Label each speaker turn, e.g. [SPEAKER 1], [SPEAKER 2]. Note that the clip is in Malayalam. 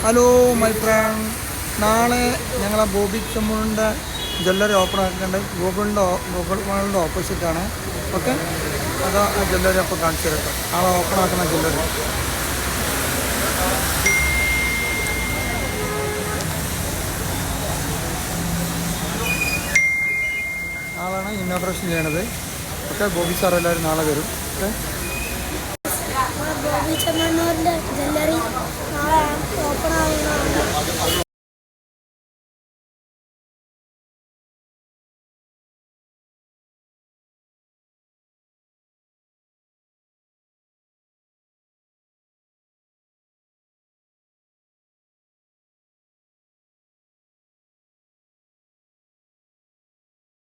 [SPEAKER 1] ഹലോ മൈ ഫ്രണ്ട്, നാളെ ഞങ്ങളെ ബോബി ചെമ്മൂണിൻ്റെ ജ്വല്ലറി ഓപ്പൺ ആക്കുന്നുണ്ട്. ഗൂഗിൾ മാളിൻ്റെ ഓപ്പോസിറ്റാണ്. ഓക്കെ, അതാ ആ ജ്വല്ലറി അപ്പോൾ കാണിച്ചു തരട്ടെ. നാളെ ഓപ്പൺ ആക്കുന്ന ജ്വല്ലറി. നാളാണ് ഇന്നോഗ്രേഷൻ ചെയ്യണത്. ഓക്കെ, ബോബി സാർ എല്ലാവരും നാളെ വരും. ഓക്കെ,
[SPEAKER 2] ബോബി ചെമ്മണ്ണൂരിൻ്റെ ജ്വല്ലറി നാളെ ഓപ്പൺ ആവുന്നത്.